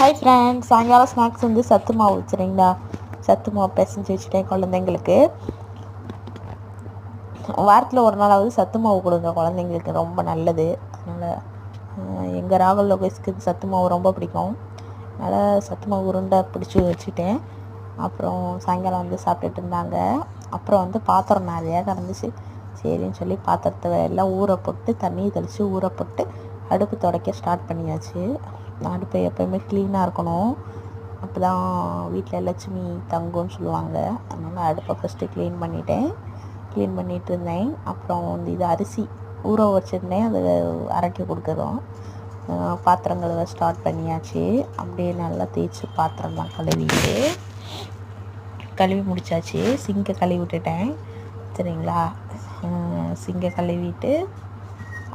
Hi friends, சாயங்காலம் snacks வந்து சத்து மாவு வச்சுருங்களா? சத்து மாவு பிசைஞ்சு வச்சுட்டேன் குழந்தைங்களுக்கு. வாரத்தில் ஒரு நாளாவது சத்து மாவு கொடுங்க, குழந்தைங்களுக்கு ரொம்ப நல்லது. அதனால் எங்கள் ராகுல் லோகேஷ்க்கு சத்து மாவு ரொம்ப பிடிக்கும். அதனால் சத்து மாவு உருண்டை பிடிச்சி வச்சுட்டேன். அப்புறம் சாயங்காலம் வந்து சாப்பிட்டுட்டு இருந்தாங்க. அப்புறம் வந்து பாத்திரம் நிறையா கிடந்துச்சு. சரின்னு சொல்லி பாத்திரத்தை எல்லாம் ஊற போட்டு தண்ணி தெளித்து ஊற போட்டு அடுப்பு துடைக்க ஸ்டார்ட் பண்ணியாச்சு. அடுப்பை எப்போயுமே க்ளீனாக இருக்கணும், அப்போ தான் வீட்டில் லட்சுமி தங்கும்னு சொல்லுவாங்க. அதனால் அடுப்பை ஃபஸ்ட்டு க்ளீன் பண்ணிகிட்டு இருந்தேன். அப்புறம் வந்து இது அரிசி ஊற வச்சுருந்தேன், அதை அரைக்க கொடுக்குறோம். பாத்திரங்களை ஸ்டார்ட் பண்ணியாச்சு. அப்படியே நல்லா தேய்ச்சி பாத்திரம்லாம் கழுவி முடித்தாச்சு. சிங்கை கழுவி விட்டுட்டேன், சரிங்களா? சிங்கை கழுவிட்டு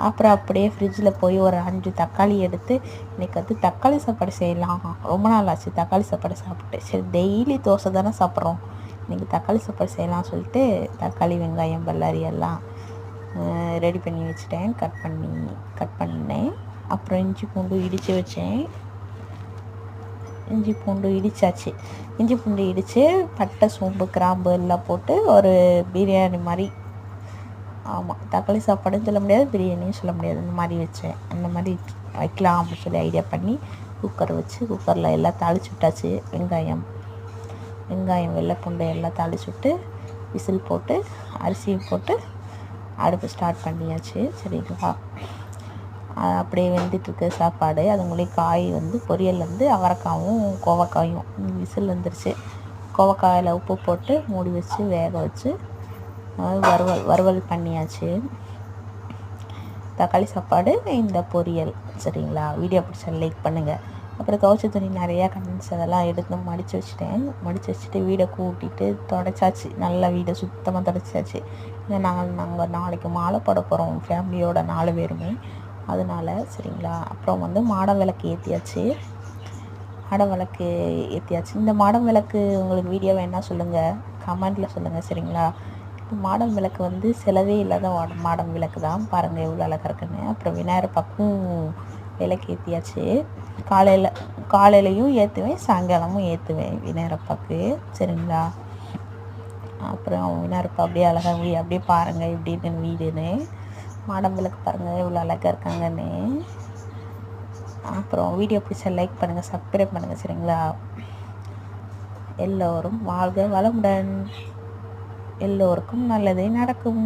அப்புறம் அப்படியே ஃப்ரிட்ஜில் போய் ஒரு 5 தக்காளி எடுத்து இன்றைக்கி வந்து தக்காளி சாப்பாடு செய்யலாம். ரொம்ப நாள் ஆச்சு தக்காளி சாப்பாடு சாப்பிட்டு. சரி, டெய்லி தோசை தானே சாப்பிட்றோம், இன்றைக்கி தக்காளி சாப்பாடு செய்யலாம் சொல்லிட்டு தக்காளி வெங்காயம் பல்லாரி எல்லாம் ரெடி பண்ணி வச்சுட்டேன். கட் பண்ணேன். அப்புறம் இஞ்சி பூண்டு இடித்து வச்சேன். இஞ்சி பூண்டு இடித்து பட்டை சோம்பு கிராம்பு எல்லாம் போட்டு ஒரு பிரியாணி மாதிரி, ஆமாம், தக்காளி சாப்பாடுன்னு சொல்ல முடியாது, பிரியாணியும் சொல்ல முடியாது, இந்த மாதிரி வச்சேன். அந்த மாதிரி வைக்கலாம் அப்படின்னு சொல்லி ஐடியா பண்ணி குக்கர் வச்சு குக்கரில் எல்லாம் தாளிச்சு விட்டாச்சு. வெங்காயம் வெள்ளைப்பூண்டை எல்லாம் தாளிச்சு விட்டு விசில் போட்டு அரிசியும் போட்டு அடுப்பு ஸ்டார்ட் பண்ணியாச்சு, சரிங்களா? அப்படியே வெந்துட்டுருக்கு சாப்பாடு. அதுங்களே காய் வந்து பொரியல் வந்து அவரைக்காயும் கோவக்காயும் விசில் வந்துருச்சு. கோவக்காயில் உப்பு போட்டு மூடி வச்சு வேக வச்சு வறுவல் பண்ணியாச்சு. தக்காளி சாப்பாடு, இந்த பொரியல், சரிங்களா? வீடியோ பிடிச்சா லைக் பண்ணுங்கள். அப்புறம் துவைச்ச துணி நிறையா கண்டிச்சு அதெல்லாம் எடுத்து மடித்து வச்சுட்டு வீடை கூட்டிட்டு தொடச்சாச்சு. நல்லா வீடை சுத்தமாக தொடச்சாச்சு. ஏன்னா நாங்கள் நாளைக்கு மாலை போட போகிறோம் ஃபேமிலியோட 4 பேருமே, அதனால், சரிங்களா? அப்புறம் வந்து மாடம் விளக்கு ஏற்றியாச்சு. இந்த மாடம் விளக்கு உங்களுக்கு வீடியோ வேணால் சொல்லுங்கள், கமெண்டில் சொல்லுங்கள், சரிங்களா? மாடம் விளக்கு வந்து செலவே இல்லாத மாடம் விளக்கு தான், பாருங்கள் எவ்வளோ அழகாக இருக்குன்னு. அப்புறம் விநாயகர் பக்கம் விளக்கு ஏற்றியாச்சு. காலையிலையும் ஏற்றுவேன், சாயங்காலமும் ஏற்றுவேன் விநாயகர், சரிங்களா? அப்புறம் விநாயகர் அப்படியே அழகாக அப்படியே பாருங்கள் எப்படி இருக்குன்னு வீடுன்னு. மாடம் விளக்கு பாருங்கள் எவ்வளோ அழகாக இருக்காங்கன்னு. அப்புறம் வீடியோ பிடிச்சா லைக் பண்ணுங்கள், சப்ஸ்கிரைப் பண்ணுங்கள், சரிங்களா? எல்லோரும் வாழ்க வளமுடன், எல்லோருக்கும் நல்லதே நடக்கும்.